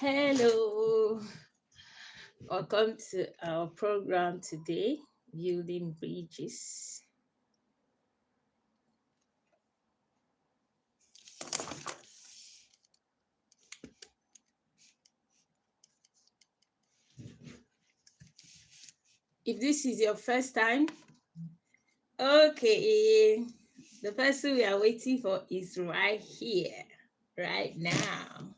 Hello, welcome to our program today, Building Bridges. If this is your first time, okay, the person we are waiting for is right here, right now.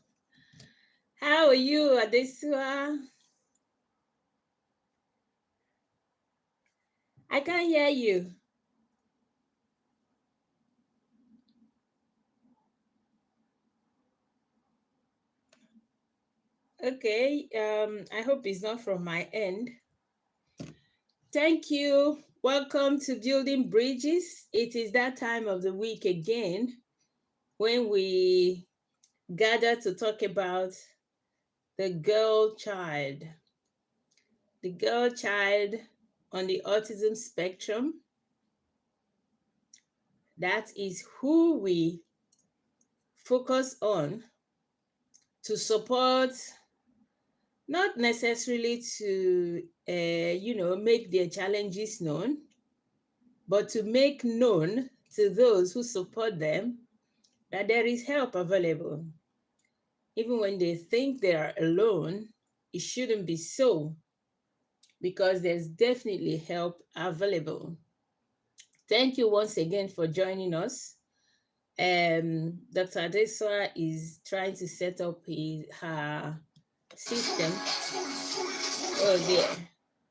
How are you, Adesua? I can't hear you. Okay, I hope it's not from my end. Thank you. Welcome to Building Bridges. It is that time of the week again when we gather to talk about the girl child. The girl child on the autism spectrum. That is who we focus on to support, not necessarily to, make their challenges known, but to make known to those who support them that there is help available. Even when they think they are alone, it shouldn't be so, because there's definitely help available. Thank you once again for joining us. Dr. Adeswa is trying to set up her system. Oh dear,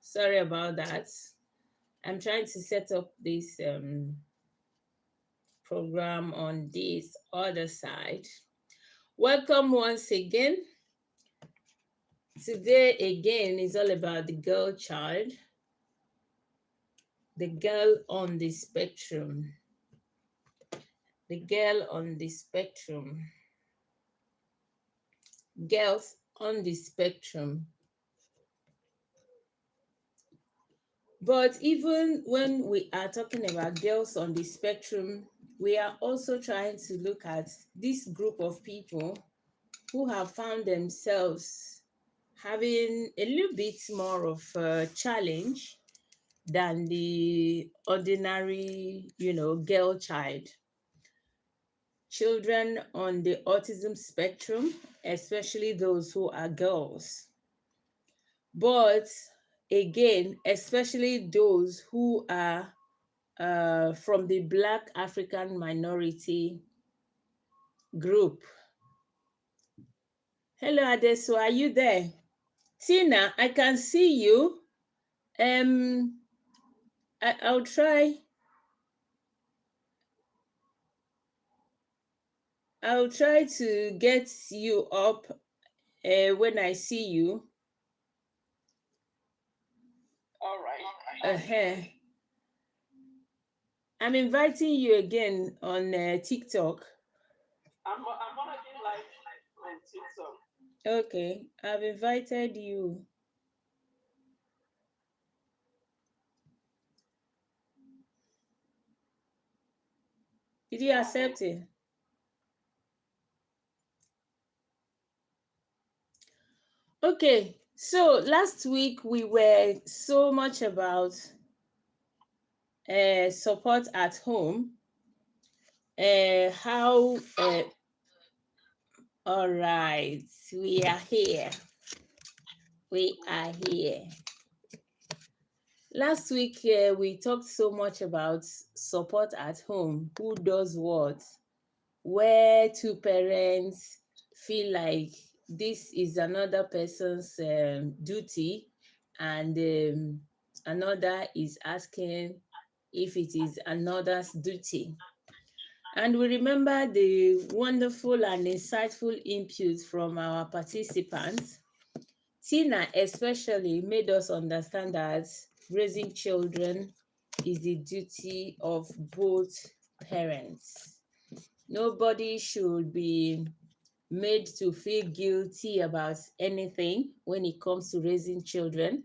sorry about that. I'm trying to set up this program on this other side. Welcome once again. Today again is all about the girl child, the girl on the spectrum. The girl on the spectrum. Girls on the spectrum. But even when we are talking about girls on the spectrum, we are also trying to look at this group of people who have found themselves having a little bit more of a challenge than the ordinary, girl child. Children on the autism spectrum, especially those who are girls. But again, especially those who are from the Black African minority group. Hello, Adeso, are you there? Tina, I can see you. I'll try. I'll try to get you up when I see you. All right. Uh-huh. I'm inviting you again on TikTok. I'm already live on TikTok. Okay, I've invited you. Did you accept it? Okay, so last week we were so much about support at home. How, all right, we are here. We are here. Last week, we talked so much about support at home, who does what, where two parents feel like this is another person's duty, and another is asking if it is another's duty. And we remember the wonderful and insightful input from our participants. Tina especially made us understand that raising children is the duty of both parents. Nobody should be made to feel guilty about anything when it comes to raising children.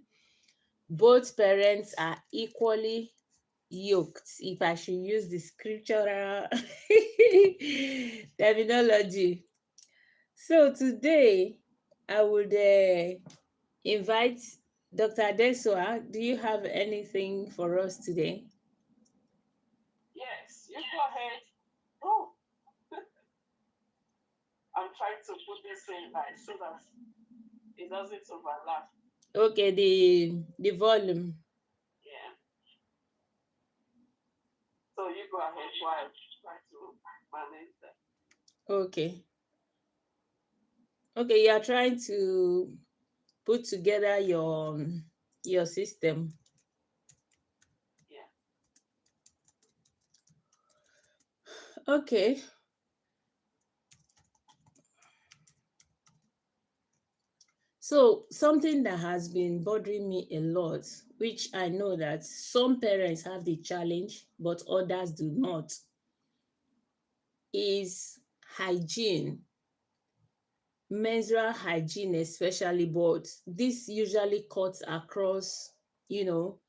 Both parents are equally yoked, if I should use the scriptural terminology. So today I would invite Dr. Deswa. Do you have anything for us today? Yes, you go ahead. Oh, I'm trying to put this in like so that it doesn't overlap. Okay, the volume. Yeah. So you go ahead while I try to manage that. Okay. Okay, you are trying to put together your system. Yeah. Okay. So something that has been bothering me a lot, which I know that some parents have the challenge, but others do not, is hygiene, menstrual hygiene especially, but this usually cuts across, you know,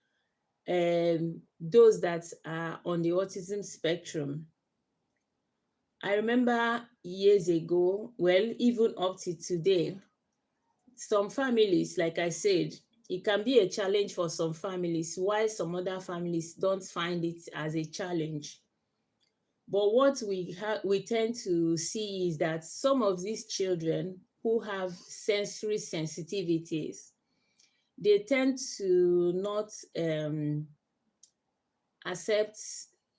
those that are on the autism spectrum. I remember years ago, well, even up to today, some families, like I said, it can be a challenge for some families, while some other families don't find it as a challenge. But what we tend to see is that some of these children who have sensory sensitivities, they tend to not accept,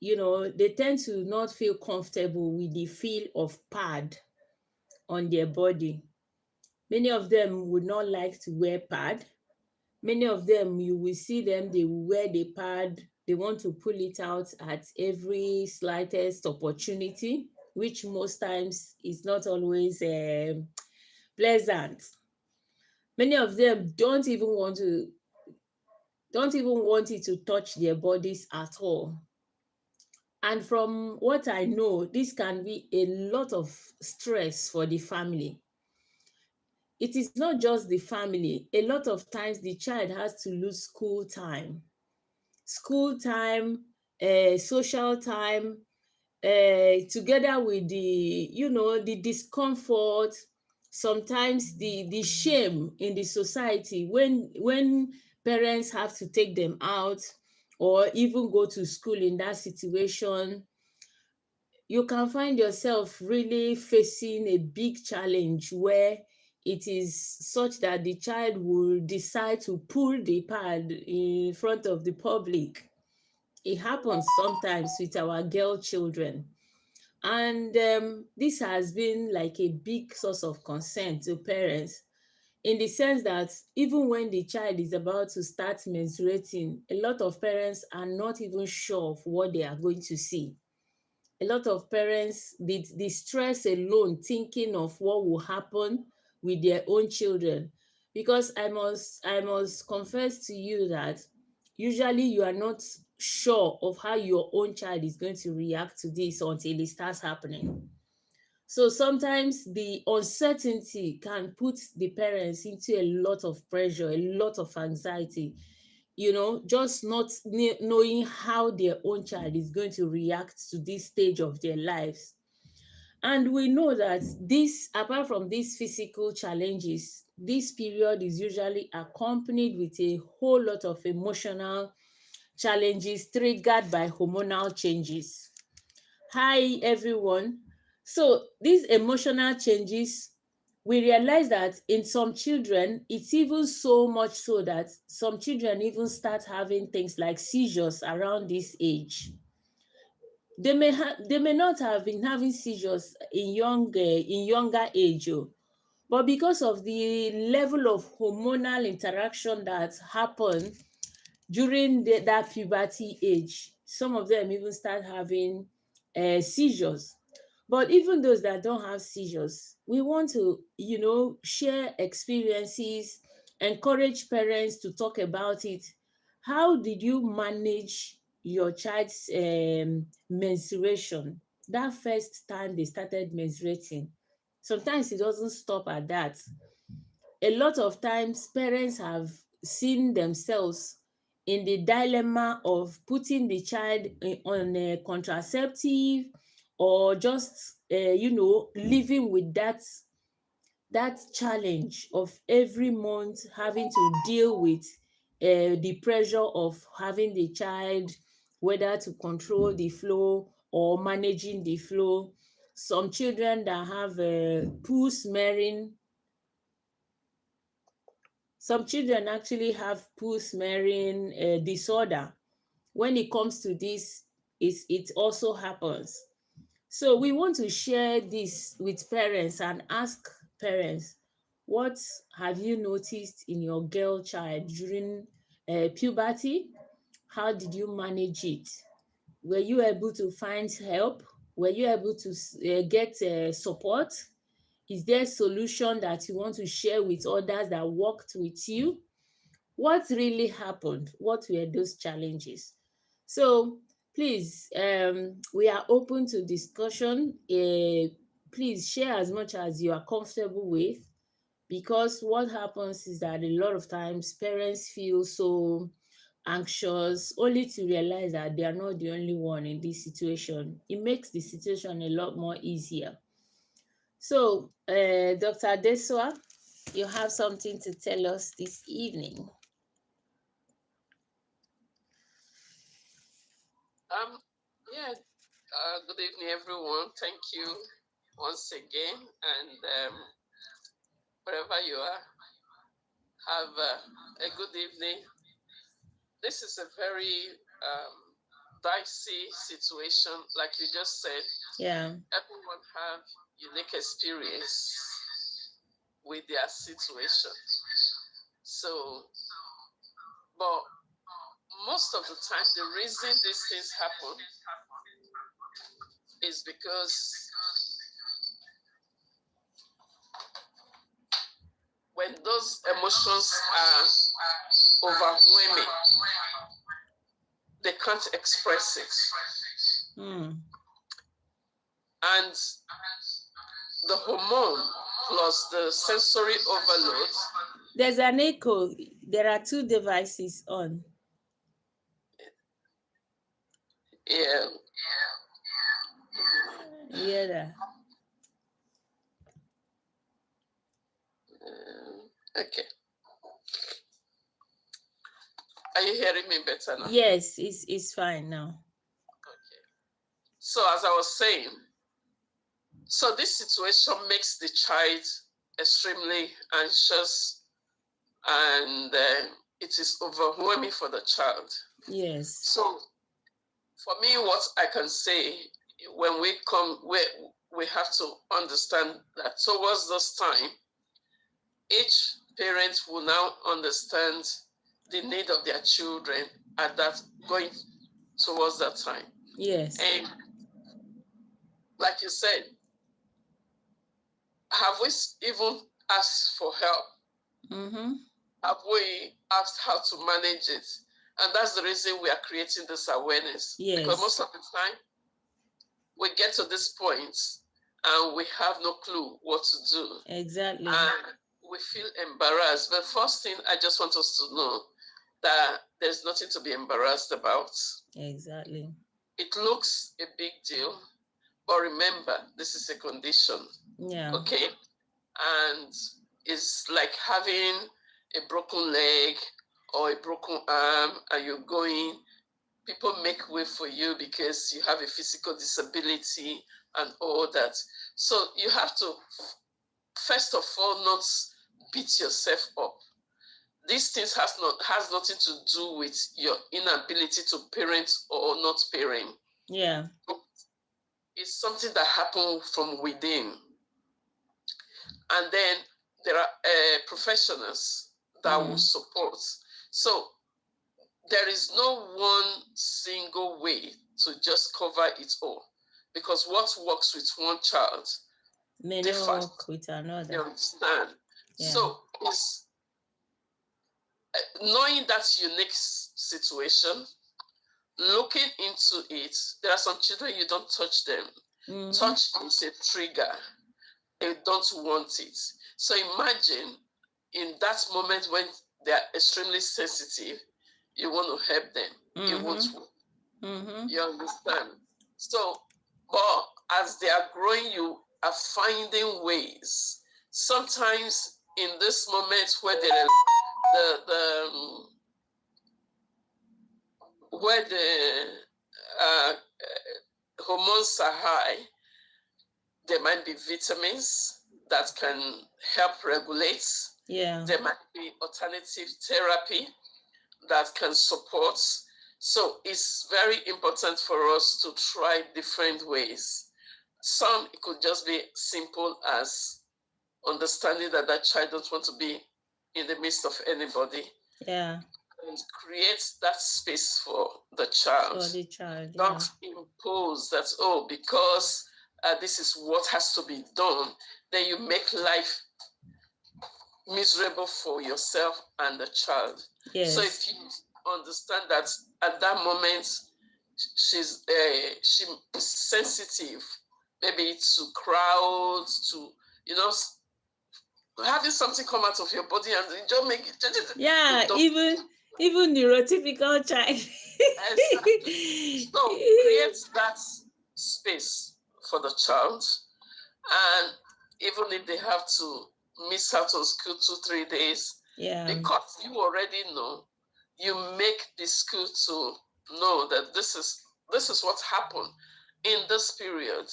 they tend to not feel comfortable with the feel of pad on their body. Many of them would not like to wear pad. Many of them, you will see them, they will wear the pad, they want to pull it out at every slightest opportunity, which most times is not always pleasant. Many of them don't even want it to touch their bodies at all. And from what I know, this can be a lot of stress for the family. It is not just the family. A lot of times the child has to lose school time, social time, together with the discomfort, sometimes the shame in the society when parents have to take them out or even go to school in that situation. You can find yourself really facing a big challenge where it is such that the child will decide to pull the pad in front of the public. It happens sometimes with our girl children. And this has been like a big source of concern to parents, in the sense that even when the child is about to start menstruating, a lot of parents are not even sure of what they are going to see. A lot of parents, the stress alone, thinking of what will happen with their own children. Because I must confess to you that usually you are not sure of how your own child is going to react to this until it starts happening. So sometimes the uncertainty can put the parents into a lot of pressure, a lot of anxiety, just not knowing how their own child is going to react to this stage of their lives. And we know that this, apart from these physical challenges, this period is usually accompanied with a whole lot of emotional challenges triggered by hormonal changes. Hi, everyone. So, these emotional changes, we realize that in some children, it's even so much so that some children even start having things like seizures around this age. They may not have been having seizures in younger age, oh, but because of the level of hormonal interaction that happen during that puberty age, some of them even start having seizures. But even those that don't have seizures, we want to, share experiences, encourage parents to talk about it. How did you manage your child's menstruation that first time they started menstruating? Sometimes it doesn't stop at that. A lot of times parents have seen themselves in the dilemma of putting the child on a contraceptive, or just living with that that challenge of every month having to deal with the pressure of having the child, whether to control the flow or managing the flow. Some children that have poo smearing, some children actually have poo smearing disorder. When it comes to this, it also happens. So we want to share this with parents and ask parents, what have you noticed in your girl child during puberty? How did you manage it? Were you able to find help? Were you able to get support? Is there a solution that you want to share with others that worked with you? What really happened? What were those challenges? So please, we are open to discussion. Please share as much as you are comfortable with, because what happens is that a lot of times parents feel so anxious only to realize that they are not the only one in this situation. It makes the situation a lot more easier. So, Dr. Deswa, you have something to tell us this evening. Yeah. Good evening, everyone. Thank you once again, and wherever you are, have a good evening. This is a very dicey situation, like you just said. Yeah. Everyone have unique experience with their situation. So, but most of the time, the reason these things happen is because when those emotions are overwhelming, they can't express it. And the hormone plus the sensory overload. There's an echo. There are two devices on. Yeah. Yeah. That. Okay. Are you hearing me better now? Yes, it's fine now. Okay. So as I was saying, so this situation makes the child extremely anxious, and it is overwhelming for the child. Yes. So for me, what I can say, when we come, we have to understand that towards this time, each parent will now understand the need of their children at that going towards that time. Yes. And like you said, have we even asked for help? Have we asked how to manage it? And that's the reason we are creating this awareness. Yes. Because most of the time, we get to this point and we have no clue what to do. Exactly. And we feel embarrassed. But first thing, I just want us to know that there's nothing to be embarrassed about. Exactly. It looks a big deal, but remember, this is a condition. Yeah. Okay? And it's like having a broken leg or a broken arm, and you're going, people make way for you because you have a physical disability and all that. So you have to, first of all, not beat yourself up. These things has nothing to do with your inability to parent or not parent. Yeah. It's something that happened from within. And then there are professionals that will support. So there is no one single way to just cover it all, because what works with one child may differs not work with another. You understand? Yeah. So it's knowing that unique situation, looking into it. There are some children you don't touch them. Touch is a trigger. You don't want it. So imagine in that moment when they are extremely sensitive, you want to help them. You want to. You understand? So, but as they are growing, you are finding ways. sometimes in this moment where where the uh, hormones are high, there might be vitamins that can help regulate. Yeah. There might be alternative therapy that can support. So it's very important for us to try different ways. Some, it could just be simple as understanding that that child doesn't want to be in the midst of anybody. Yeah. And create that space for the child. For the child. Don't impose that, oh, because this is what has to be done, then you make life miserable for yourself and the child. Yes. So if you understand that at that moment she's sensitive, maybe to crowds, to having something come out of your body and you just make it. Yeah, even neurotypical child. Exactly. So create that space for the child, and even if they have to miss out on school 2-3 days, because you already know, you make the school to know that this is what happened in this period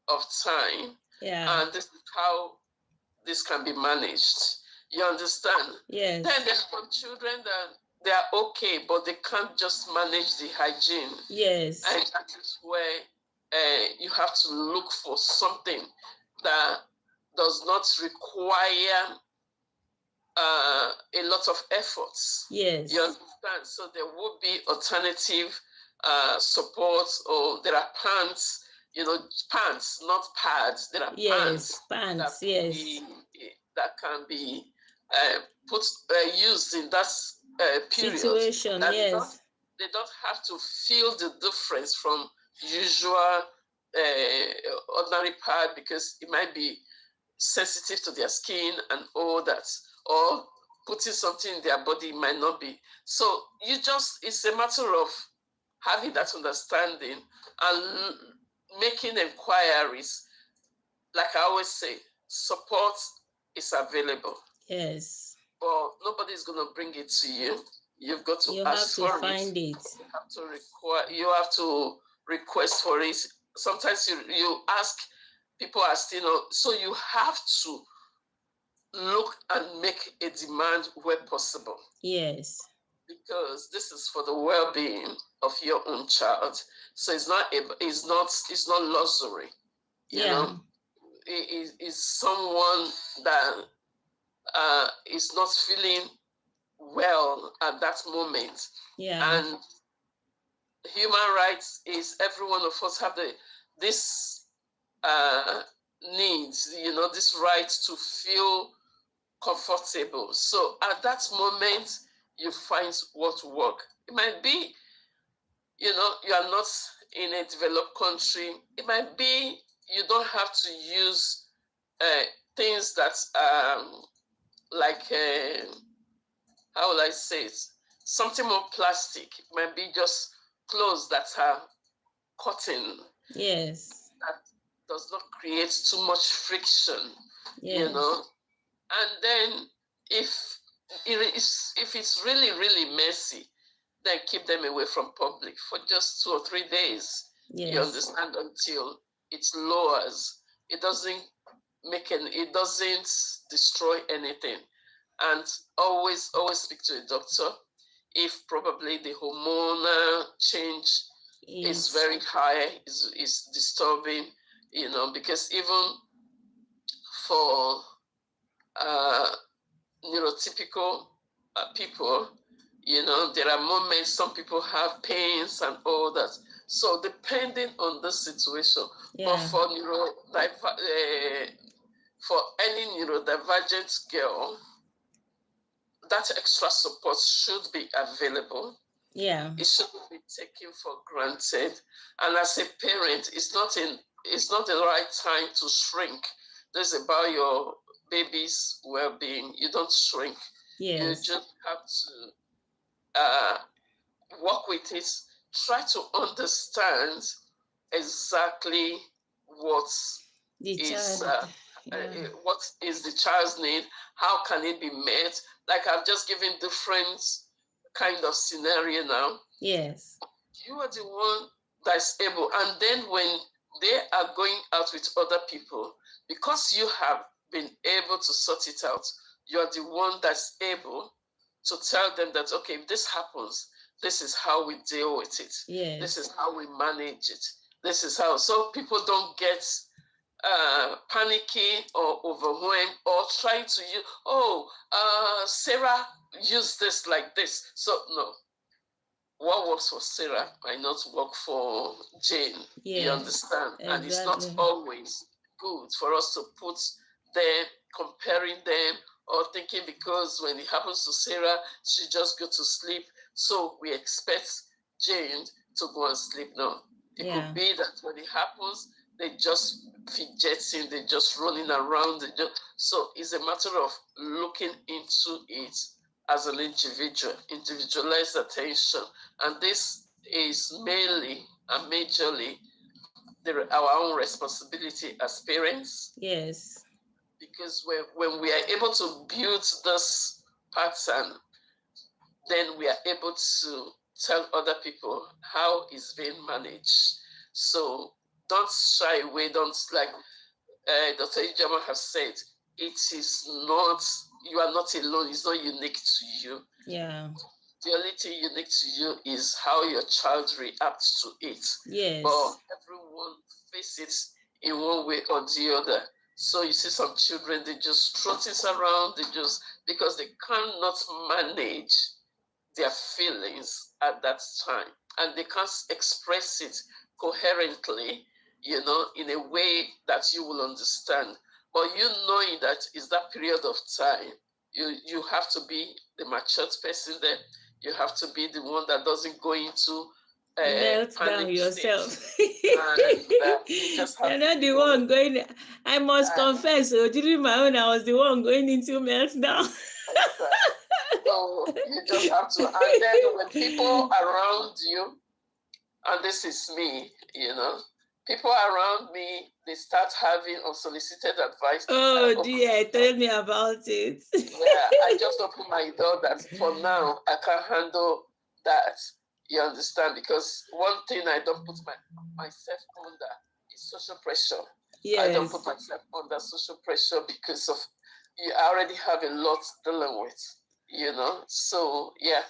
of time, and this is how this can be managed. You understand? Yes. Then there's some children that they are okay, but they can't just manage the hygiene. Yes. And that is where you have to look for something that does not require a lot of efforts. Yes. You understand? So there will be alternative support, or there are pants, pants, not pads. There are pants that can be used in that period. Situation, yes. They don't have to feel the difference from usual ordinary pad, because it might be sensitive to their skin and all that, or putting something in their body might not be. So it's a matter of having that understanding and making inquiries. Like I always say, support is available. Yes. But nobody's going to bring it to you. You've got to ask for it. You have to find it. You have to request for it. Sometimes you ask, people are still not. So you have to look and make a demand where possible. Yes. Because this is for the well-being of your own child. So it's not luxury. You know, it is someone that is not feeling well at that moment. Yeah. And human rights is every one of us have this needs, this right to feel comfortable. So at that moment, you find what work. It might be, you are not in a developed country. It might be you don't have to use things that like how will I say it? Something more plastic. It might be just clothes that are cotton. Yes. That does not create too much friction. Yes. And then if it's really, really messy, then keep them away from public for just 2 or 3 days. Yes. You understand, until it lowers. It doesn't destroy anything. And always speak to a doctor if probably the hormonal change is very high, is disturbing, because even for neurotypical people, there are moments some people have pains and all that. So depending on the situation, but for any neurodivergent girl, that extra support should be available. Yeah. It shouldn't be taken for granted. And as a parent, it's not the right time to shrink. This is about your baby's well-being. You don't shrink. Yes. You just have to work with it. Try to understand exactly what is Yeah. what is the child's need, how can it be met. Like I've just given different kind of scenario now. Yes. You are the one that's able, and then when they are going out with other people, because you have been able to sort it out, you're the one that's able to tell them that, okay, if this happens, this is how we deal with it. Yes. This is how we manage it. This is how, so people don't get panicky or overwhelmed or trying to use, Sarah used this like this. So no, what works for Sarah might not work for Jane. You Yes. understand? And it's not Exactly. always good for us to put them, comparing them, or thinking because when it happens to Sarah, she just go to sleep. So we expect Jane to go and sleep. No. It could be that when it happens, they just fidgeting, they just rolling around. So it's a matter of looking into it as an individual, individualized attention. And this is mainly and majorly our own responsibility as parents. Yes. Because when we are able to build this pattern, then we are able to tell other people how it's being managed. So don't shy away, don't like Dr. Ijama has said, it is not, you are not alone, it's not unique to you. Yeah. The only thing unique to you is how your child reacts to it. Yes. But everyone faces it in one way or the other. So you see some children, they just throw things around, they just, because they cannot manage their feelings at that time. And they can't express it coherently, in a way that you will understand. But you knowing that it's that period of time, you have to be the matured person there. You have to be the one that doesn't go into Melt down panic yourself. state. And you just have You're not the one going. I must confess, during my own, I was the one going into meltdown. So you just have to. And then when people around you, and this is me, people around me, they start having unsolicited advice. Oh dear, tell me about it. Yeah, I just open my door that for now I can't handle that. You understand? Because one thing I don't put myself under is social pressure. Yes. I don't put myself under social pressure because of I already have a lot dealing with, So yeah.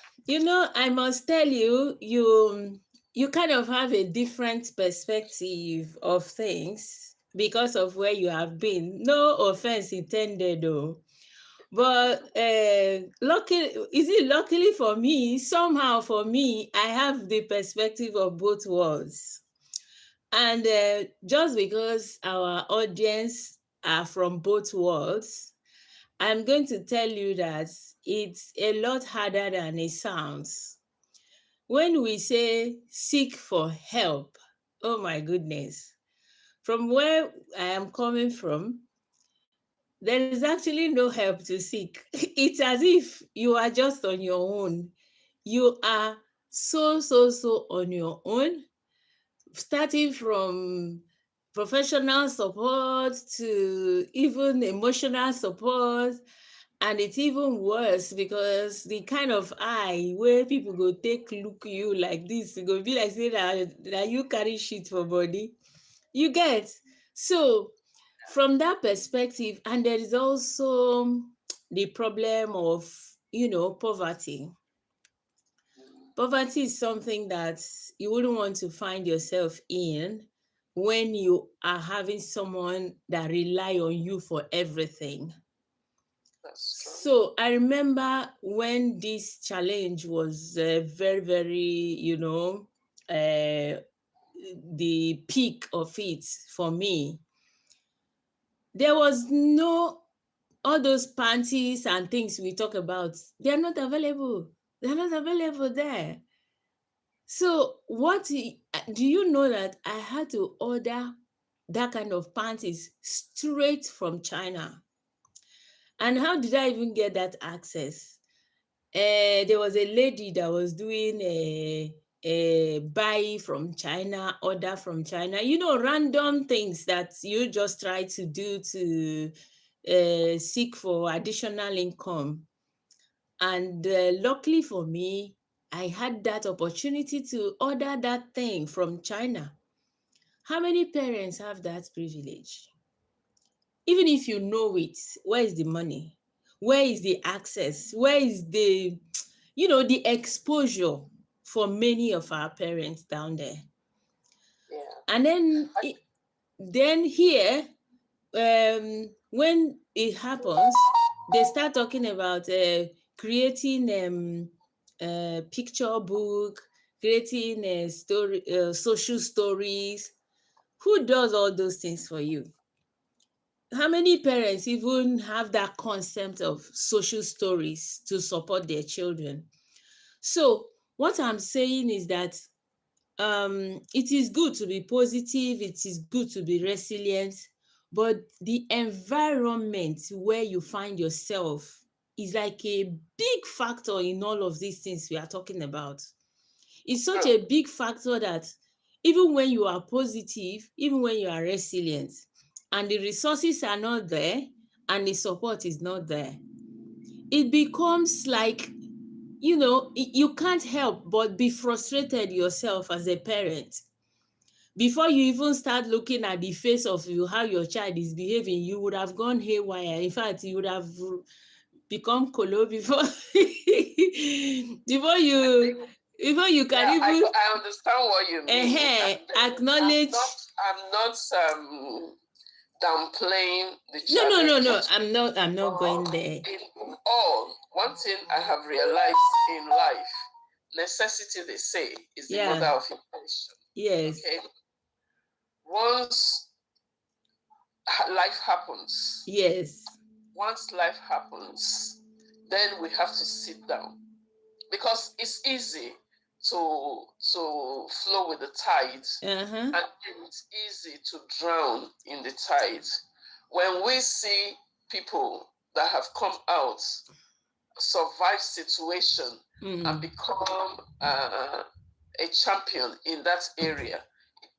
I must tell you, you kind of have a different perspective of things because of where you have been. No offense intended, though. But luckily for me, somehow for me, I have the perspective of both worlds. And just because our audience are from both worlds, I'm going to tell you that it's a lot harder than it sounds. When we say seek for help, oh my goodness, from where I am coming from, there is actually no help to seek. It's as if you are just on your own. You are so on your own, starting from professional support to even emotional support. And it's even worse because the kind of eye where people go take look you like this, it go be like say that you carry shit for body. You get? So from that perspective, and there is also the problem of, poverty. Poverty is something that you wouldn't want to find yourself in when you are having someone that rely on you for everything. So I remember when this challenge was very, very, the peak of it for me. There was no, all those panties and things we talk about, they're not available. They're not available there. So do you know that I had to order that kind of panties straight from China? And how did I even get that access? There was a lady that was doing buy from China, order from China, random things that you just try to do to seek for additional income. And luckily for me, I had that opportunity to order that thing from China. How many parents have that privilege? Even if you know it, where is the money? Where is the access? Where is the exposure for many of our parents down there? Yeah. And then here, when it happens, they start talking about creating picture book, creating social stories. Who does all those things for you? How many parents even have that concept of social stories to support their children? So what I'm saying is that it is good to be positive, it is good to be resilient, but the environment where you find yourself is like a big factor in all of these things we are talking about. It's such True. a big factor that even when you are positive, even when you are resilient, and the resources are not there and the support is not there, it becomes like, you can't help but be frustrated yourself as a parent. Before you even start looking at the face of how your child is behaving, you would have gone haywire. In fact, you would have become colo before before you before you can Yeah, even I understand what you mean. acknowledge. I'm not downplaying the No, challenges. I'm not going But there. in all, one thing I have realized in life, necessity, they say, is the mother Yeah. of invention. Yes. Okay. Once life happens, Yes. then we have to sit down, because it's easy to flow with the tide, Uh-huh. and it's easy to drown in the tide. When we see people that have come out, survive situation, and become a champion in that area,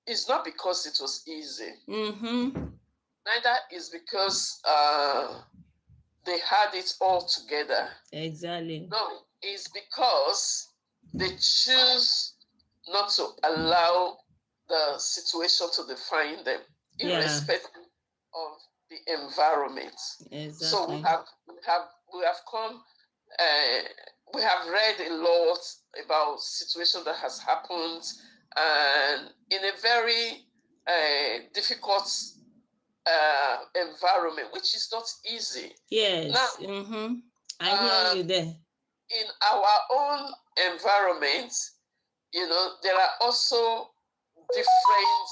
it's not because it was easy. Neither is because they had it all together. Exactly. No, it's because they choose not to allow the situation to define them, Yeah. irrespective of the environment. So Exactly. we have come. We have read a lot about situation that has happened, and in a very difficult environment, which is not easy. Yes. Now, I hear you there. in our own environment, there are also different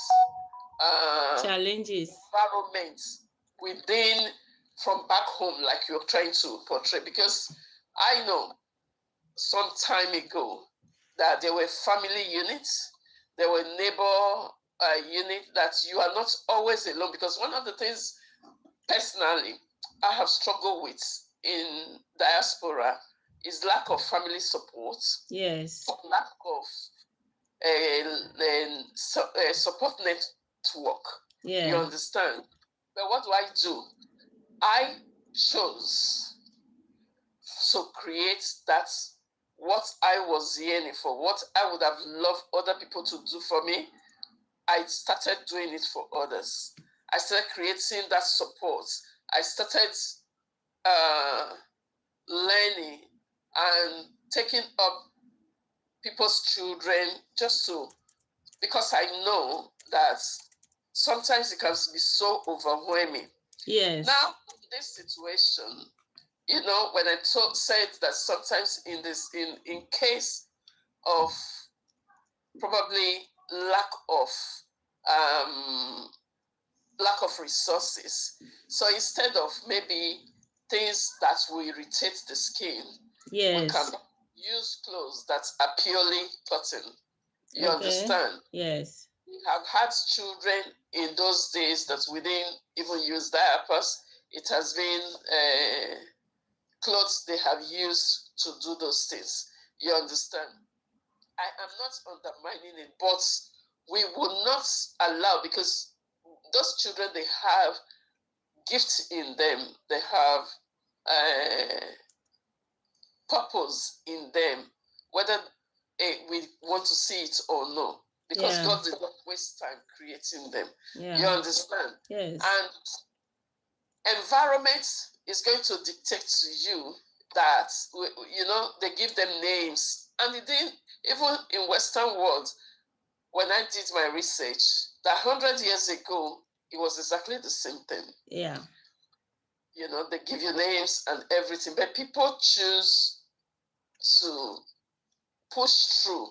Challenges. environments within, from back home, like you're trying to portray. Because I know some time ago that there were family units, there were neighbor units, that you are not always alone. Because one of the things personally I have struggled with in diaspora is lack of family support. Yes. Lack of a support network. Yeah. You understand? But what do? I chose to create that, what I was yearning for, what I would have loved other people to do for me. I started doing it for others. I started creating that support. I started learning and taking up people's children, because I know that sometimes it can be so overwhelming. Yes. Now, this situation, when I said that sometimes in case of probably lack of resources, so instead of maybe things that will irritate the skin, yes, we can use clothes that are purely cotton. You understand? Yes. We have had children in those days that we didn't even use diapers. It has been clothes they have used to do those things. You understand? I am not undermining it, but we will not allow, because those children, they have gifts in them, they have purpose in them, whether we want to see it or not, because God did not waste time creating them. You understand? Yes. And environment is going to dictate to you that, they give them names. And it didn't, even in Western world, when I did my research, that 100 years ago, it was exactly the same thing. Yeah. They give you names and everything, but people choose to push through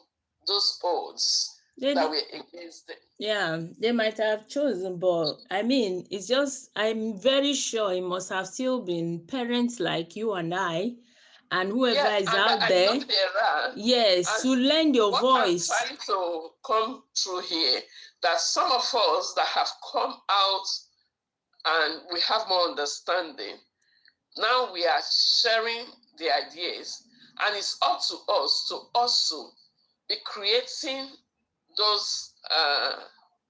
those odds that were against them. Yeah, they might have chosen, but I mean, it's just, I'm very sure it must have still been parents like you and I, and whoever is out there. Yes, to lend your voice. I'm trying to come through here, that some of us that have come out and we have more understanding, now we are sharing the ideas, and it's up to us to also be creating those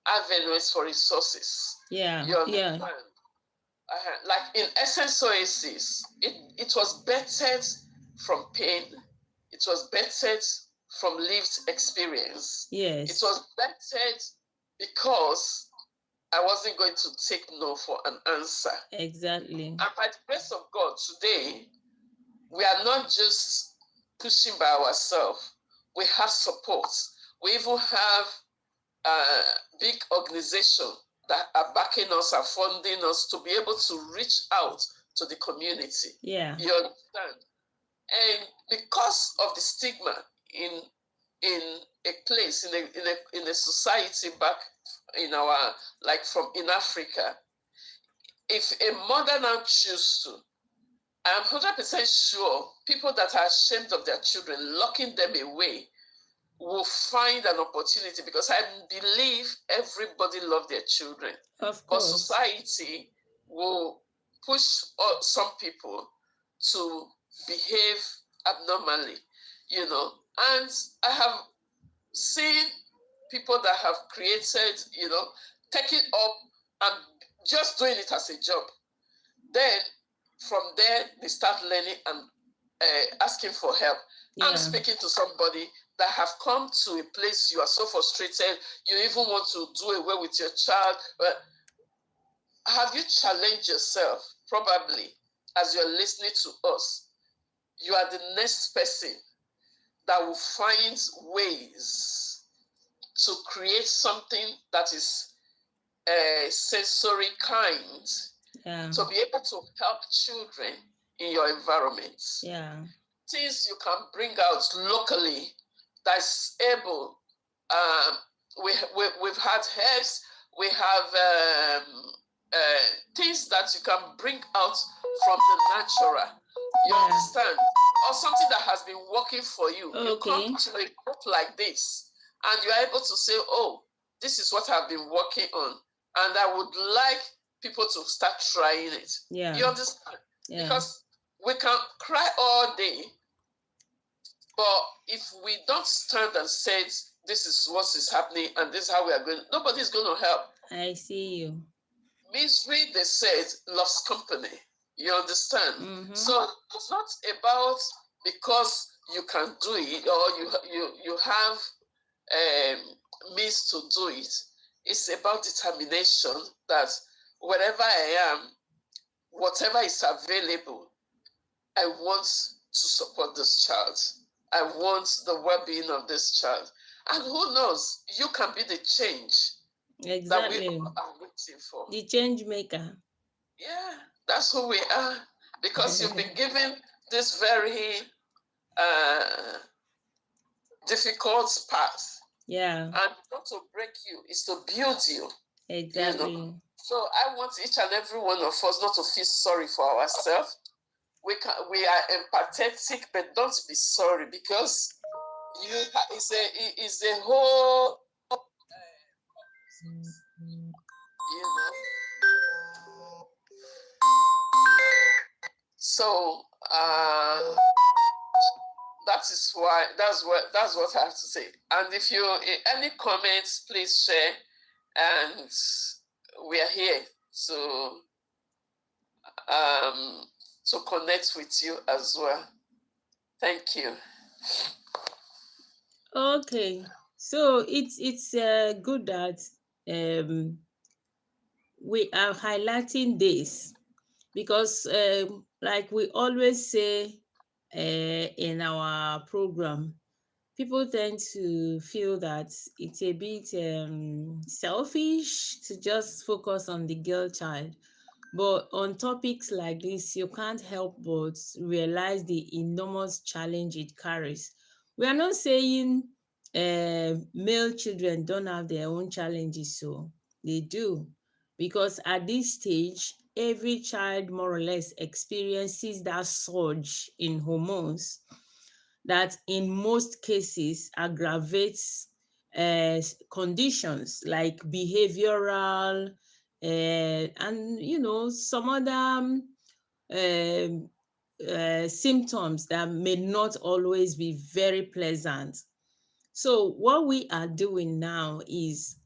avenues for resources. Yeah. You understand? Like in Essence Oasis, it was bettered from pain. It was bettered from lived experience. Yes. It was bettered because I wasn't going to take no for an answer. Exactly. And by the grace of God, today, we are not just pushing by ourselves. We have support. We even have a big organization that are backing us, are funding us to be able to reach out to the community. Yeah. You understand? And because of the stigma in a place, in a society back in our, like in Africa, if a mother now chooses to, I'm 100% sure people that are ashamed of their children, locking them away, will find an opportunity, because I believe everybody loves their children. Of course. But society will push some people to behave abnormally, And I have seen people that have created, taking up and just doing it as a job. Then from there, they start learning and asking for help. Yeah. I'm speaking to somebody that have come to a place you are so frustrated, you even want to do away with your child. But have you challenged yourself? Probably, as you're listening to us, you are the next person that will find ways to create something that is sensory kind, to be able to help children in your environment. Yeah. Things you can bring out locally that's able. We've had herbs, we have things that you can bring out from the natural. You understand? Or something that has been working for you. Okay. You come to a group like this, and you are able to say, oh, this is what I've been working on, and I would like people to start trying it. Yeah. You understand? Yeah. Because we can cry all day, but if we don't stand and say, this is what is happening and this is how we are going, nobody's going to help. I see you. Misery, they said, loves company. You understand? Mm-hmm. So it's not about because you can do it or you have means to do it. It's about determination that wherever I am, whatever is available, I want to support this child. I want the well-being of this child. And who knows, you can be the change that we are waiting for. The change maker. Yeah, that's who we are. Because you've been given this very difficult path. Yeah. And not to break you, it's to build you. Exactly. So I want each and every one of us not to feel sorry for ourselves. We are empathetic, but don't be sorry, because it's a whole So that's what I have to say. And if you any comments, please share, and we are here um to connect with you as well. Thank you. Okay, so it's good that we are highlighting this because like we always say in our program, people tend to feel that it's a bit selfish to just focus on the girl child. But on topics like this, you can't help but realize the enormous challenge it carries. We are not saying male children don't have their own challenges, so they do. Because at this stage, every child more or less experiences that surge in hormones that in most cases aggravates conditions like behavioral and some other symptoms that may not always be very pleasant. So what we are doing now is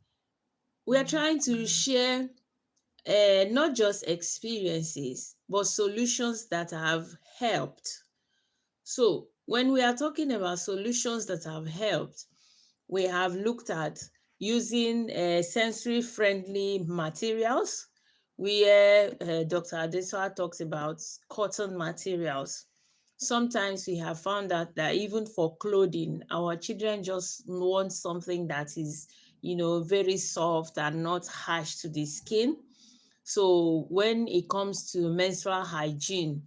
we are trying to share not just experiences but solutions that have helped. So when we are talking about solutions that have helped, we have looked at using sensory friendly materials. Dr. Adeswa talks about cotton materials. Sometimes we have found out that even for clothing, our children just want something that is, very soft and not harsh to the skin. So when it comes to menstrual hygiene,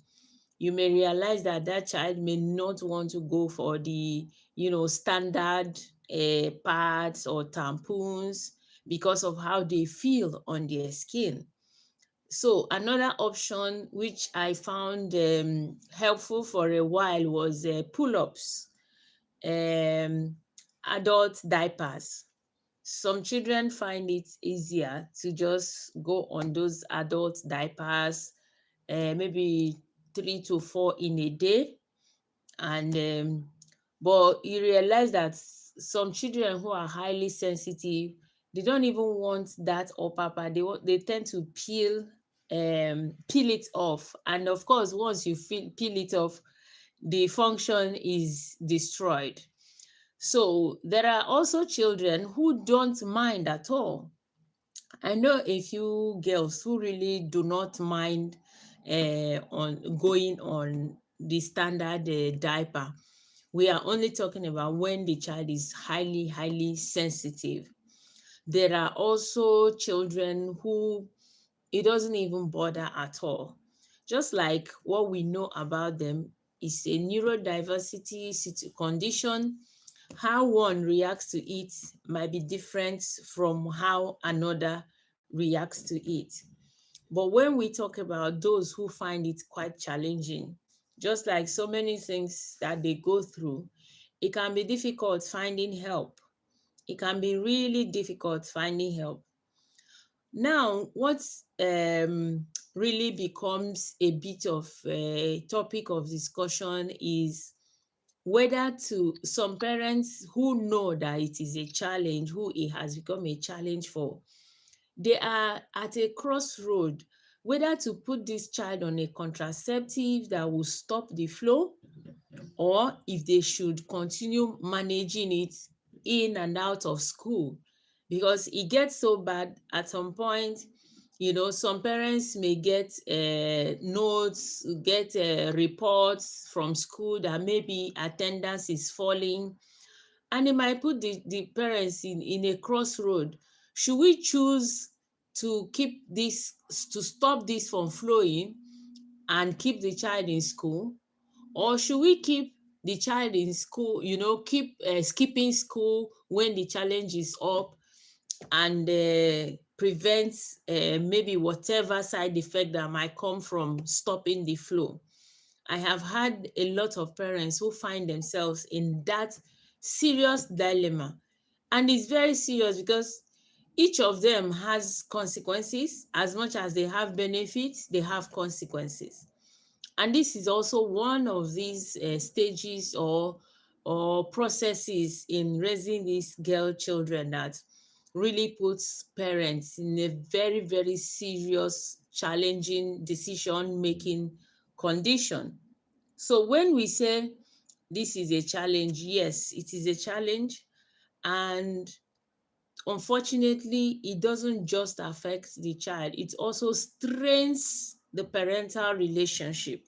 you may realize that that child may not want to go for the standard pads or tampons because of how they feel on their skin. So another option which I found helpful for a while was pull-ups, um, adult diapers. Some children find it easier to just go on those adult diapers, maybe 3 to 4 in a day. And but you realize that some children who are highly sensitive, they don't even want that upper part. They tend to peel it off, and of course once you peel it off, the function is destroyed. So there are also children who don't mind at all. I know a few girls who really do not mind on going on the standard diaper. We are only talking about when the child is highly, highly sensitive. There are also children who it doesn't even bother at all. Just like what we know about them is a neurodiversity condition. How one reacts to it might be different from how another reacts to it. But when we talk about those who find it quite challenging, just like so many things that they go through, it can be difficult finding help. It can be really difficult finding help. Now, what really becomes a bit of a topic of discussion is whether to some parents who know that it is a challenge, who it has become a challenge for, they are at a crossroad whether to put this child on a contraceptive that will stop the flow, or if they should continue managing it in and out of school, because it gets so bad at some point. Some parents may get notes, get reports from school that maybe attendance is falling, and it might put the parents in a crossroad. Should we choose to keep this, to stop this from flowing and keep the child in school, or should we keep the child in school, keep skipping school when the challenge is up, and prevent maybe whatever side effect that might come from stopping the flow? I have had a lot of parents who find themselves in that serious dilemma. And it's very serious because each of them has consequences. As much as they have benefits, they have consequences. And this is also one of these stages or processes in raising these girl children that really puts parents in a very, very serious, challenging decision making condition. So when we say this is a challenge, yes, it is a challenge. And unfortunately, it doesn't just affect the child, it also strains the parental relationship,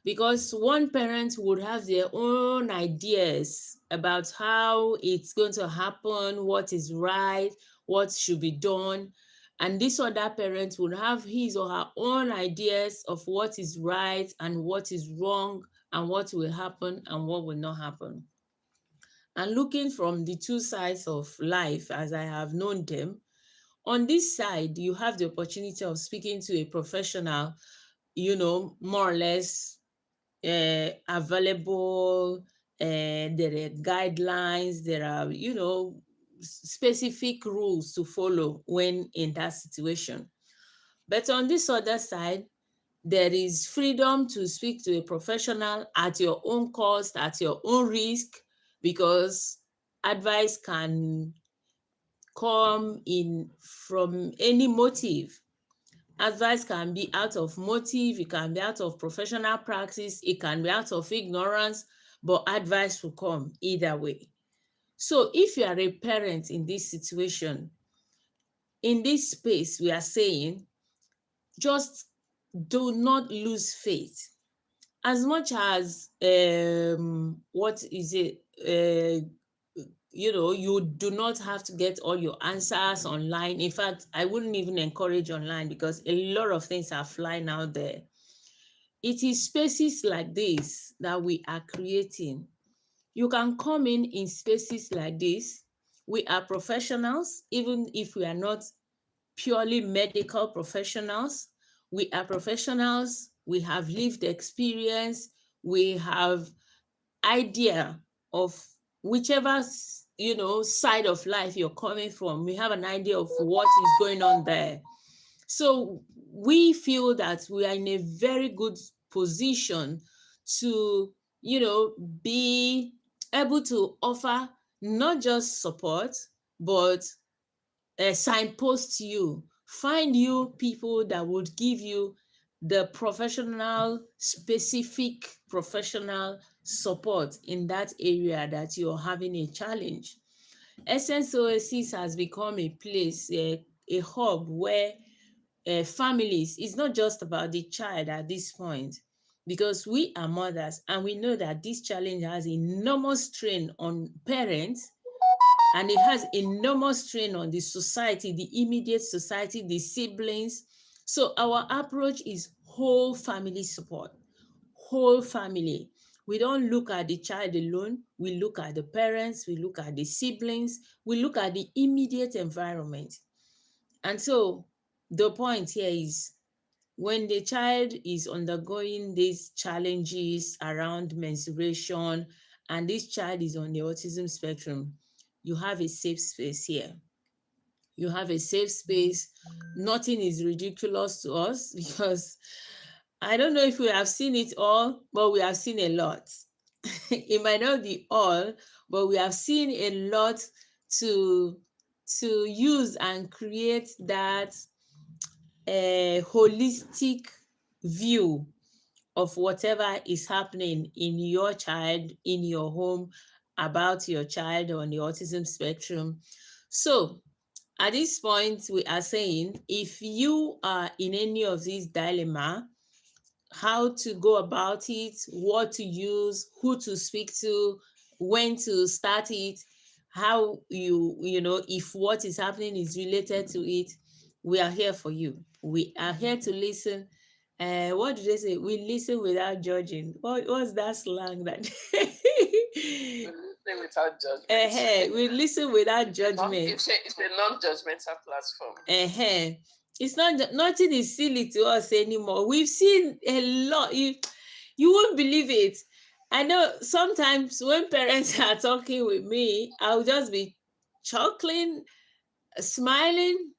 because one parent would have their own ideas about how it's going to happen, what is right, what should be done. And this other parent would have his or her own ideas of what is right and what is wrong and what will happen and what will not happen. And looking from the two sides of life as I have known them, on this side, you have the opportunity of speaking to a professional, more or less available. There are guidelines, there are, specific rules to follow when in that situation. But on this other side, there is freedom to speak to a professional at your own cost, at your own risk, because advice can come in from any motive. Advice can be out of motive, it can be out of professional practice, it can be out of ignorance, but advice will come either way. So if you are a parent in this situation, in this space, we are saying just do not lose faith. As much as what is it? You do not have to get all your answers online. In fact, I wouldn't even encourage online because a lot of things are flying out there. It is spaces like this that we are creating. You can come in spaces like this. We are professionals, even if we are not purely medical professionals. We are professionals. We have lived experience. We have idea of whichever side of life you're coming from. We have an idea of what is going on there. So we feel that we are in a very good position to be able to offer not just support, but signpost you, find you people that would give you the specific professional support in that area that you're having a challenge. Essence Oasis has become a place, a hub where families, it's not just about the child at this point, because we are mothers and we know that this challenge has enormous strain on parents, and it has enormous strain on the society, the immediate society, the siblings. So our approach is whole family support, whole family. We don't look at the child alone. We look at the parents, we look at the siblings, we look at the immediate environment. And so the point here is, when the child is undergoing these challenges around menstruation and this child is on the autism spectrum, you have a safe space here. You have a safe space. Nothing is ridiculous to us because I don't know if we have seen it all, but we have seen a lot. It might not be all, but we have seen a lot to use and create that holistic view of whatever is happening in your child, in your home, about your child on the autism spectrum. So at this point, we are saying if you are in any of these dilemma, how to go about it, what to use, who to speak to, when to start it, how if what is happening is related to it, we are here for you. We are here to listen. What do they say? We listen without judging. What's that slang that? We listen without judgment. We listen without judgment. It's a non-judgmental platform. It's not, nothing is silly to us anymore. We've seen a lot. You won't believe it. I know sometimes when parents are talking with me, I'll just be chuckling, smiling,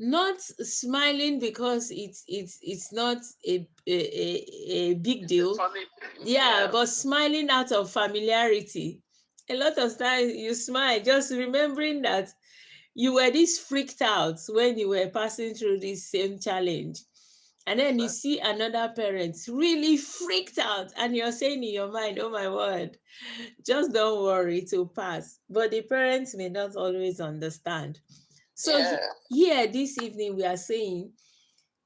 not smiling because it's not a big It's a deal. funny thing. Yeah, Yeah. but smiling out of familiarity. A lot of times you smile just remembering that you were this freaked out when you were passing through this same challenge. And then you Exactly. see another parent really freaked out, and you're saying in your mind, oh my word, just don't worry, it will pass. But the parents may not always understand. So Yeah. here this evening, we are saying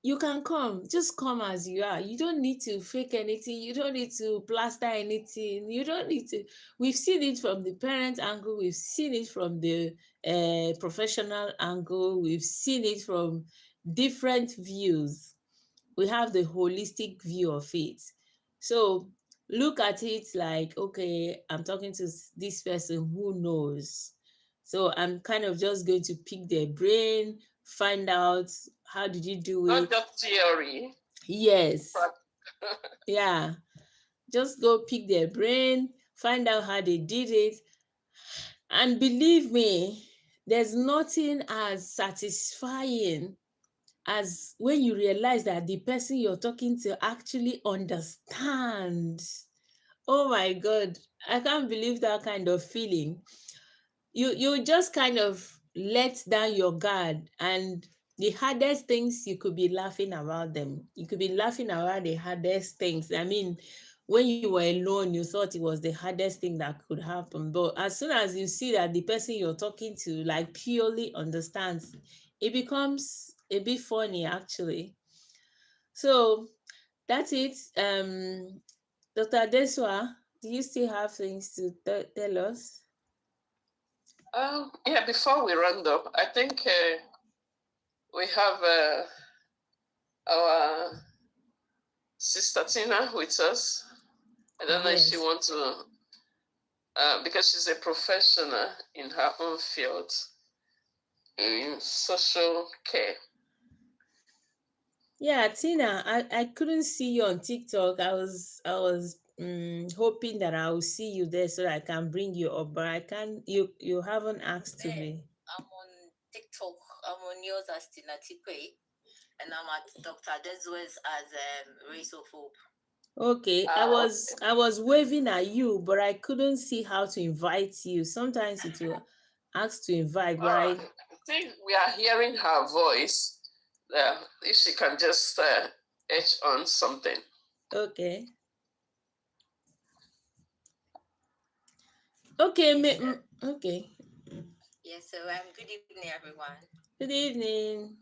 you can come, just come as you are. You don't need to fake anything, you don't need to plaster anything, you don't need to. We've seen it from the parent angle, we've seen it from the professional angle, we've seen it from different views. We have the holistic view of it. So look at it like, okay, I'm talking to this person who knows. So I'm kind of just going to pick their brain, find out how did you do Not it. just theory. Yes. Prac- Yeah. Just go pick their brain, find out how they did it. And believe me, there's nothing as satisfying as when you realize that the person you're talking to actually understands. Oh my God, I can't believe that kind of feeling. You just kind of let down your guard, and the hardest things you could be laughing about them. You could be laughing about the hardest things. I mean, when you were alone, you thought it was the hardest thing that could happen. But as soon as you see that the person you're talking to like purely understands, it becomes a bit funny actually. So that's it. Dr. Deswa, do you still have things to tell us? yeah, before we round up, I think we have our sister Tina with us. I don't know if she Yes. wants to, because she's a professional in her own field in social care. Yeah, Tina, I couldn't see you on TikTok. I was hoping that I will see you there so that I can bring you up, but I can't. You haven't asked to be. I'm on TikTok. I'm on yours as Tina Tikwe, and I'm at Dr. Deswes as Race of Hope. Okay, I Ah, was I was waving at you, but I couldn't see how to invite you. Sometimes it will ask to invite, but I I think we are hearing her voice. If she can just etch on something. okay. Okay, Yes, okay. yes. So good evening, everyone. Good evening.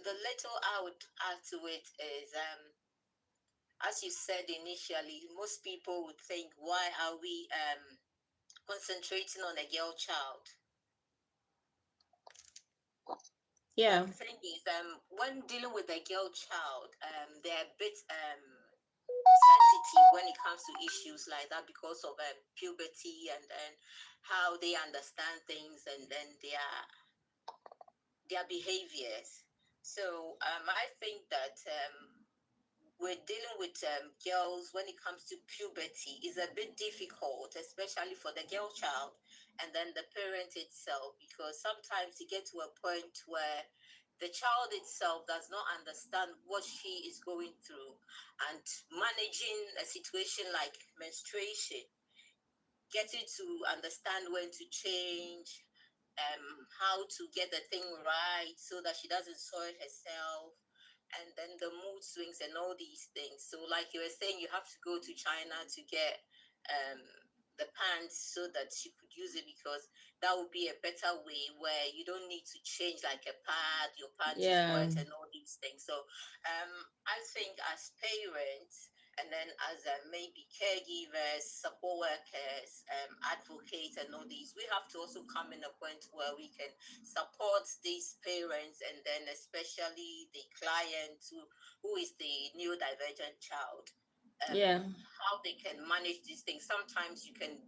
The little I would add to it is as you said initially, most people would think, why are we concentrating on a girl child? But Yeah, the thing is, when dealing with a girl child, they're a bit sensitive when it comes to issues like that because of puberty and then how they understand things and then their behaviors. So I think that we're dealing with girls when it comes to puberty is a bit difficult, especially for the girl child and then the parent itself, because sometimes you get to a point where the child itself does not understand what she is going through, and managing a situation like menstruation, getting to understand when to change, how to get the thing right so that she doesn't soil herself, and then the mood swings and all these things. So, like you were saying, you have to go to China to get um, the pants so that she could use it, because that would be a better way where you don't need to change like a pad, your pant is yeah, wet, and all these things. So, I think as parents, and then as maybe caregivers, support workers, advocates, and all these, we have to also come in a point where we can support these parents, and then especially the client who is the neurodivergent child, yeah, how they can manage these things. Sometimes you can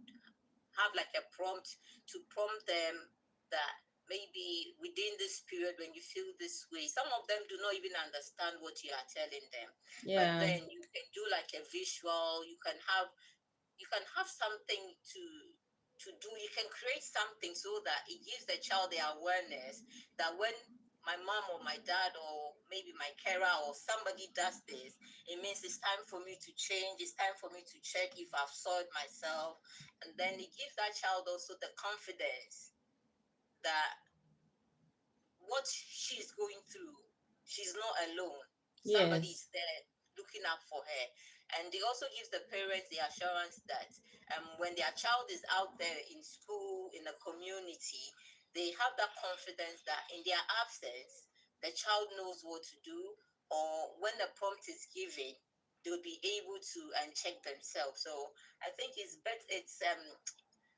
have like a prompt to prompt them that maybe within this period when you feel this way, some of them do not even understand what you are telling them, but yeah, then you can do like a visual, you can have something to do, you can create something so that it gives the child the awareness that when my mom or my dad or maybe my carer or somebody does this, it means it's time for me to change. It's time for me to check if I've soiled myself. And then it gives that child also the confidence that what she's going through, she's not alone. Somebody Yes. is there looking out for her. And it also gives the parents the assurance that when their child is out there in school, in the community, they have that confidence that in their absence, the child knows what to do, or when the prompt is given, they'll be able to and check themselves. So I think it's better.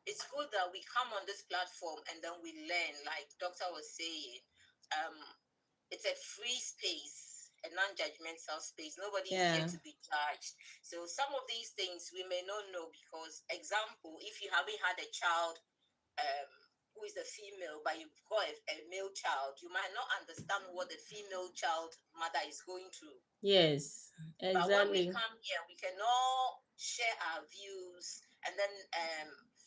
It's good that we come on this platform and then we learn, like Doctor was saying. Um, it's a free space, a non-judgmental space. Nobody is here Yeah. to be judged. So some of these things we may not know because, example, if you haven't had a child um, who is a female, but you've got a male child, you might not understand what the female child mother is going through. Yes. But when we Exactly. come here, we can all share our views, and then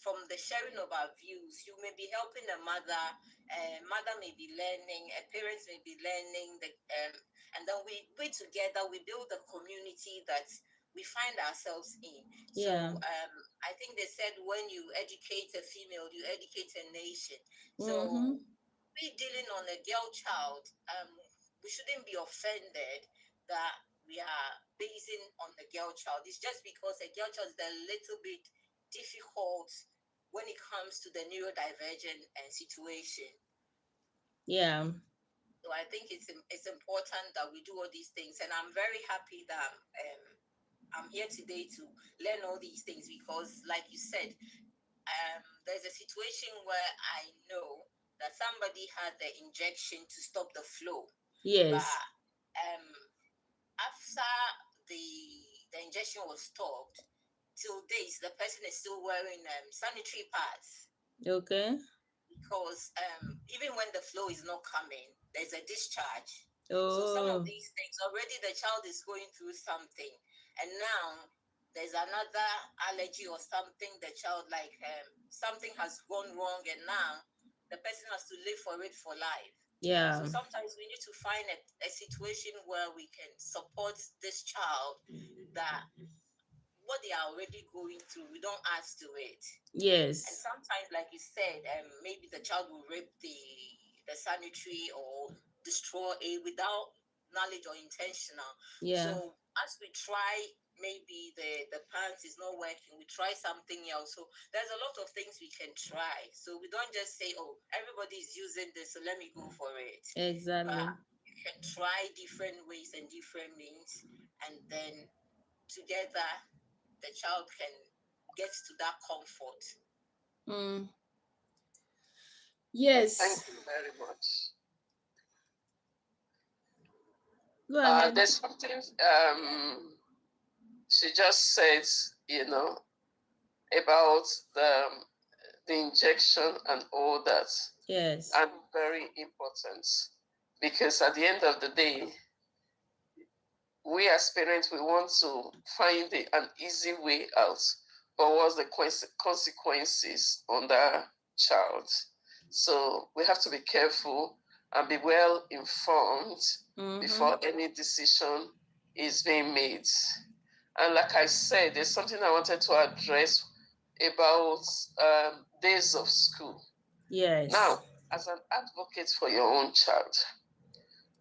from the sharing of our views, you may be helping a mother. A mother may be learning, a parent may be learning, and then we together we build a community that we find ourselves in. Yeah. So I think they said when you educate a female, you educate a nation. Mm-hmm. So we dealing on a girl child, we shouldn't be offended that we are basing on the girl child. It's just because a girl child is a little bit difficult when it comes to the neurodivergent situation. Yeah. So I think it's important that we do all these things, and I'm very happy that I'm here today to learn all these things because, like you said, there's a situation where I know that somebody had the injection to stop the flow, but Yes. um, after the the injection was stopped, till days the person is still wearing sanitary pads Okay. because even when the flow is not coming, there's a discharge. So some of Oh. these things already the child is going through something, and now there's another allergy or something. The child like something has gone wrong, and now the person has to live for it for life. So Yeah. sometimes we need to find a situation where we can support this child that what they are already going through, we don't add to it. And Yes. sometimes, like you said, maybe the child will rip the sanitary or destroy it without knowledge or intentional. Yeah. So as we try, maybe the pants is not working, we try something else. So there's a lot of things we can try. So we don't just say, oh, everybody's using this, so let me go for it. But Exactly. you can try different ways and different means, and then together the child can get to that comfort. Mm. Thank Yes. you very much. Go ahead. There's something she just says, about the injection and all that, Yes. and very important because at the end of the day, we as parents we want to find an easy way out, but what's the consequences on that child? So we have to be careful and be well informed Mm-hmm. before any decision is being made. And like I said, there's something I wanted to address about days of school. Yes. Now, as an advocate for your own child,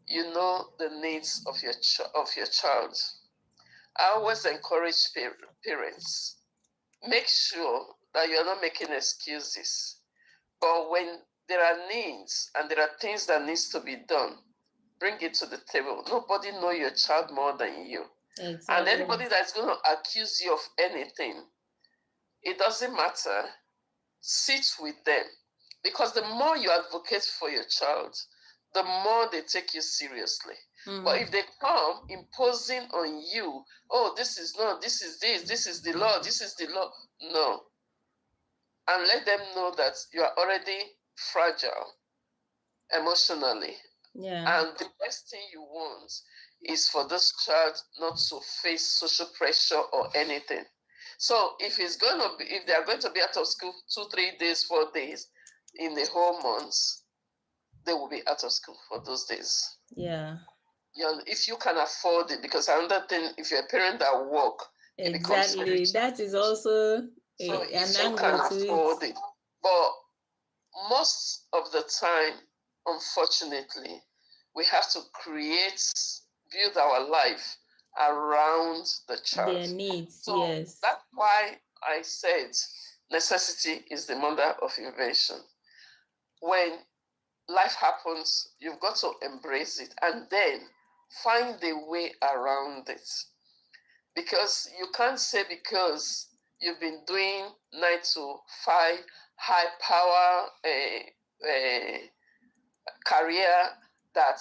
you know the needs of your child. I always encourage parents, make sure that you're not making excuses. But when there are needs and there are things that needs to be done, bring it to the table. Nobody know your child more than you. And Exactly. anybody that's going to accuse you of anything, it doesn't matter. Sit with them. Because the more you advocate for your child, the more they take you seriously. But if they come imposing on you, oh, this is not, this is the law, this is the law. No. And let them know that you are already fragile emotionally. Yeah. And the best thing you want is for this child not to face social pressure or anything. So if they are going to be out of school 2, 3 days, 4 days in the whole month, they will be out of school for those days. Yeah. If you can afford it, because another thing, if you're a parent that work, it becomes very Exactly. That is also so an if you angle can to afford it. it. But most of the time, unfortunately, we have to build our life around the child. Their needs, So yes. that's why I said necessity is the mother of invention. When life happens, you've got to embrace it and then find a way around it. Because you can't say because you've been doing 9 to 5 high power career that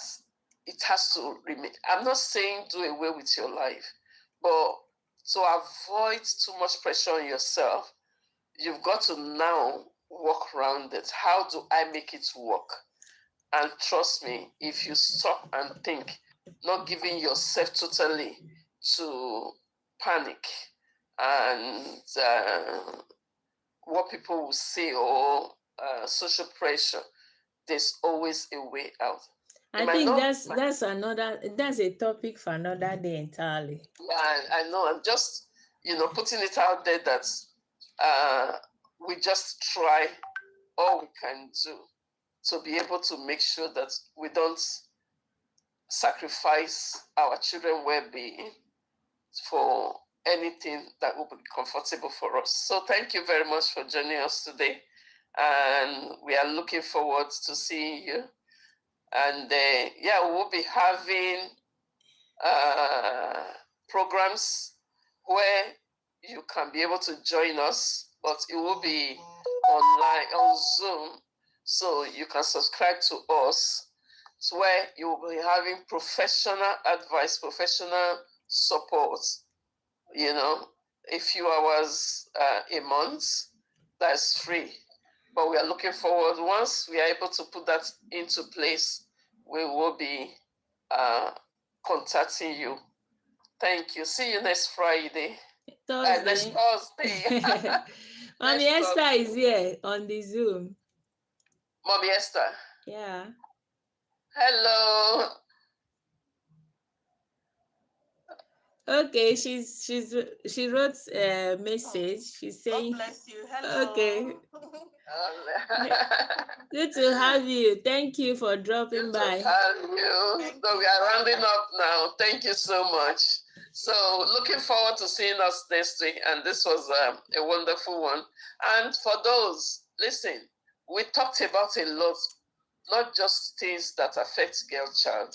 it has to remain. I'm not saying do away with your life, but to avoid too much pressure on yourself, you've got to now work around it. How do I make it work? And trust me, if you stop and think, not giving yourself totally to panic and what people will say or social pressure, there's always a way out. I think that's a topic for another day entirely. Yeah, I know. I'm just putting it out there that we just try all we can do to be able to make sure that we don't sacrifice our children's well-being for anything that will be comfortable for us. So thank you very much for joining us today, and we are looking forward to seeing you. And we'll be having programs where you can be able to join us, but it will be online on Zoom, so you can subscribe to us. It's where you will be having professional advice, professional support, a few hours a month. That's free. But we are looking forward, once we are able to put that into place, we will be contacting you. Thank you. See you next Friday. Next Thursday. Mommy Esther is here on the Zoom. Mommy Esther. Yeah. Hello. Okay, she wrote a message. She's saying, God bless you. Hello. Okay. Good to have you. Thank you for dropping by. Good to have you. So we are rounding up now. Thank you so much. So looking forward to seeing us next week. And this was a wonderful one. And for those, listen, we talked about a lot, not just things that affect girl child.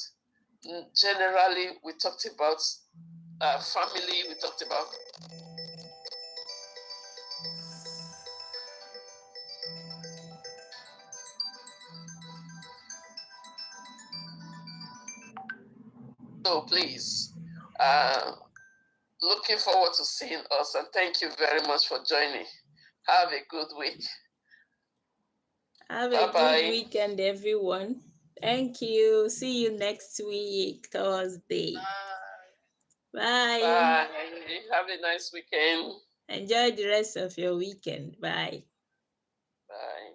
Generally, we talked about family, we talked about so please, looking forward to seeing us, and thank you very much for joining. Have a good week. Have a good weekend, everyone. Thank you. See you next week, Thursday. Bye. Bye. Have a nice weekend. Enjoy the rest of your weekend. Bye. Bye.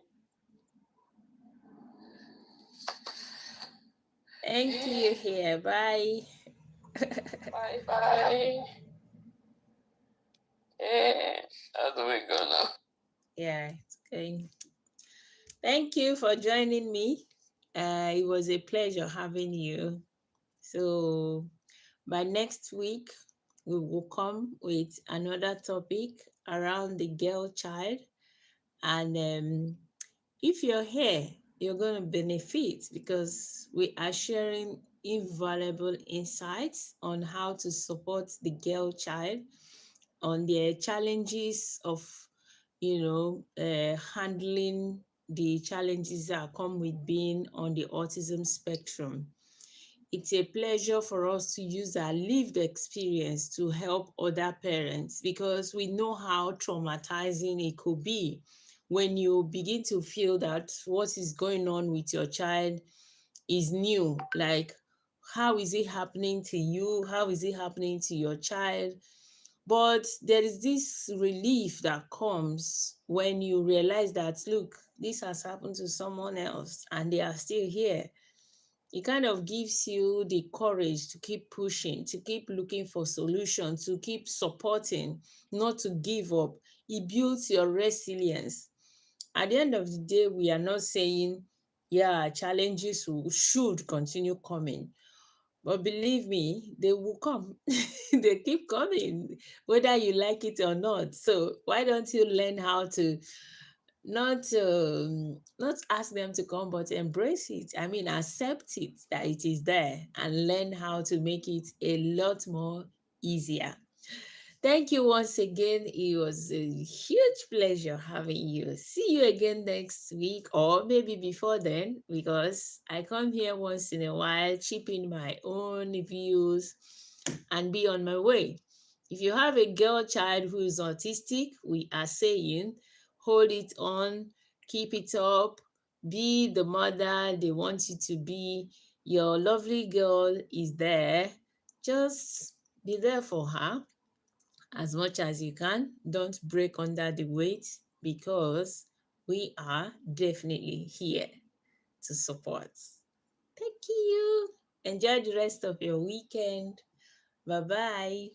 Thank you here. Bye. Bye. How do we go now? Yeah, it's going. Thank you for joining me. It was a pleasure having you. So by next week, we will come with another topic around the girl child. And if you're here, you're going to benefit because we are sharing invaluable insights on how to support the girl child on their challenges of, handling the challenges that come with being on the autism spectrum. It's a pleasure for us to use our lived experience to help other parents because we know how traumatizing it could be when you begin to feel that what is going on with your child is new. Like, how is it happening to you? How is it happening to your child? But there is this relief that comes when you realize that, look, this has happened to someone else and they are still here. It kind of gives you the courage to keep pushing, to keep looking for solutions, to keep supporting, not to give up. It builds your resilience. At the end of the day, we are not saying, yeah, challenges should continue coming. But believe me, they will come. They keep coming, whether you like it or not. So why don't you learn how to not ask them to come, but embrace it. I mean, accept it that it is there and learn how to make it a lot more easier. Thank you once again. It was a huge pleasure having you. See you again next week, or maybe before then, because I come here once in a while, chip in my own views, and be on my way. If you have a girl child who is autistic, we are saying hold it on, keep it up, be the mother they want you to be. Your lovely girl is there. Just be there for her as much as you can. Don't break under the weight, because we are definitely here to support. Thank you. Enjoy the rest of your weekend. Bye bye.